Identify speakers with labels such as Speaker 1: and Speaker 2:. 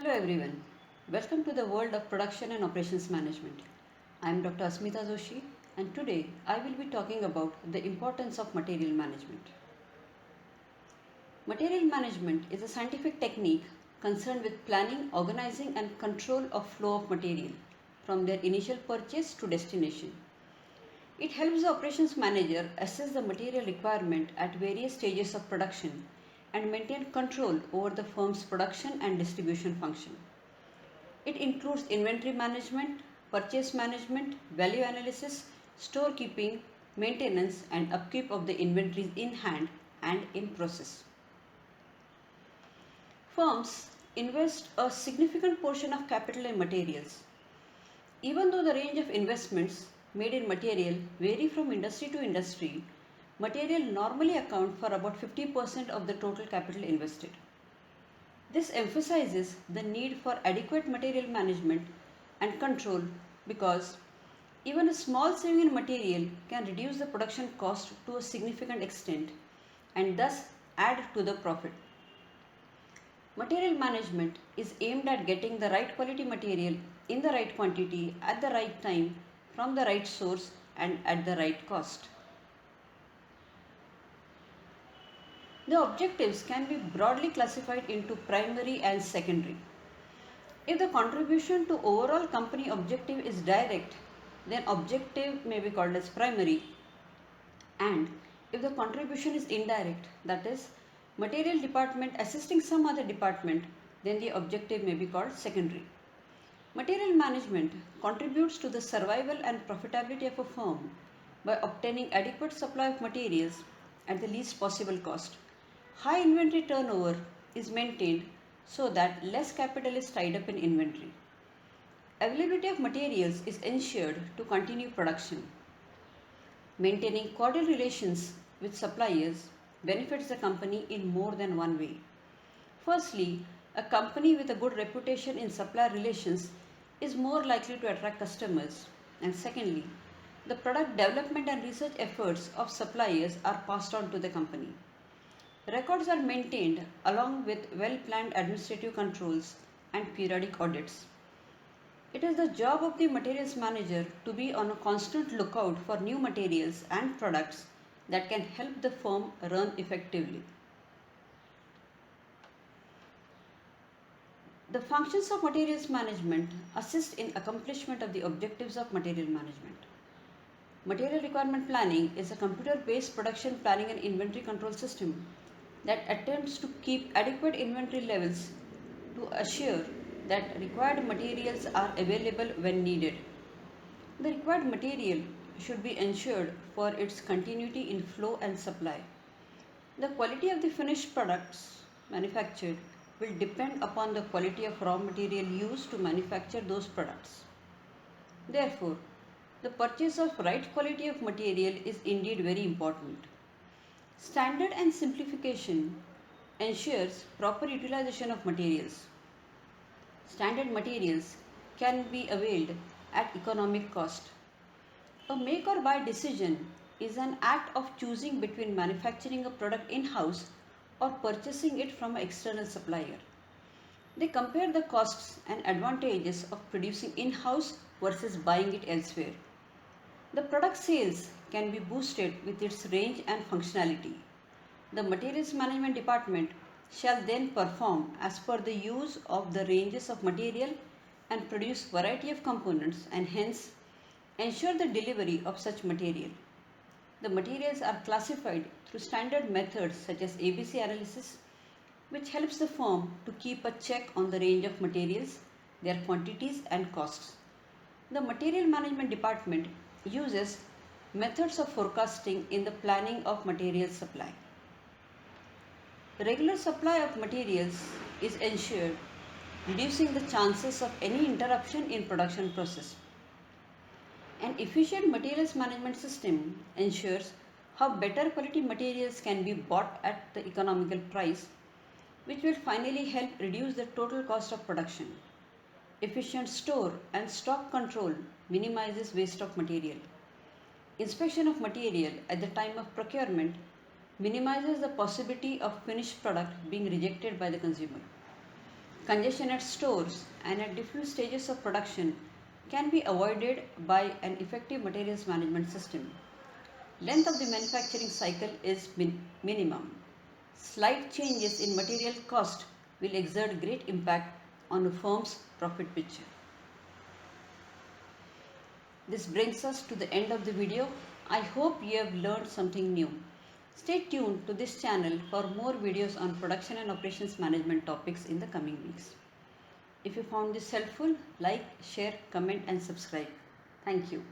Speaker 1: Hello everyone. Welcome to the world of production and operations management. I am Dr. Asmita Joshi and today I will be talking about the importance of material management. Material management is a scientific technique concerned with planning, organizing and control of flow of material from their initial purchase to destination. It helps the operations manager assess the material requirement at various stages of production and maintain control over the firm's production and distribution function. It includes inventory management, purchase management, value analysis, storekeeping, maintenance, and upkeep of the inventories in hand and in process. Firms invest a significant portion of capital in materials. Even though the range of investments made in material vary from industry to industry, material normally account for about 50% of the total capital invested. This emphasizes the need for adequate material management and control because even a small saving in material can reduce the production cost to a significant extent and thus add to the profit. Material management is aimed at getting the right quality material in the right quantity at the right time from the right source and at the right cost. The objectives can be broadly classified into primary and secondary. If the contribution to overall company objective is direct, then objective may be called as primary, and if the contribution is indirect, that is material department assisting some other department, then the objective may be called secondary. Material management contributes to the survival and profitability of a firm by obtaining adequate supply of materials at the least possible cost. High inventory turnover is maintained so that less capital is tied up in inventory. Availability of materials is ensured to continue production. Maintaining cordial relations with suppliers benefits the company in more than one way. Firstly, a company with a good reputation in supplier relations is more likely to attract customers. And secondly, the product development and research efforts of suppliers are passed on to the company. Records are maintained along with well-planned administrative controls and periodic audits. It is the job of the materials manager to be on a constant lookout for new materials and products that can help the firm run effectively. The functions of materials management assist in accomplishment of the objectives of material management. Material requirement planning is a computer-based production planning and inventory control system that attempts to keep adequate inventory levels to assure that required materials are available when needed. The required material should be ensured for its continuity in flow and supply. The quality of the finished products manufactured will depend upon the quality of raw material used to manufacture those products. Therefore, the purchase of right quality of material is indeed very important. Standard and simplification ensures proper utilization of materials. Standard materials can be availed at economic cost. A make or buy decision is an act of choosing between manufacturing a product in-house or purchasing it from an external supplier. They compare the costs and advantages of producing in-house versus buying it elsewhere. The product sales can be boosted with its range and functionality. The materials management department shall then perform as per the use of the ranges of material and produce variety of components and hence ensure the delivery of such material. The materials are classified through standard methods such as ABC analysis, which helps the firm to keep a check on the range of materials, their quantities and costs. The material management department uses methods of forecasting in the planning of material supply. Regular supply of materials is ensured, reducing the chances of any interruption in production process. An efficient materials management system ensures how better quality materials can be bought at the economical price, which will finally help reduce the total cost of production. Efficient store and stock control minimizes waste of material. Inspection of material at the time of procurement minimizes the possibility of finished product being rejected by the consumer. congestion at stores and at different stages of production can be avoided by an effective materials management system. Length of the manufacturing cycle is minimum. Slight changes in material cost will exert great impact on a firm's profit picture. This brings us to the end of the video. I hope you have learned something new. Stay tuned to this channel for more videos on production and operations management topics in the coming weeks. If you found this helpful, like, share, comment and subscribe. Thank you.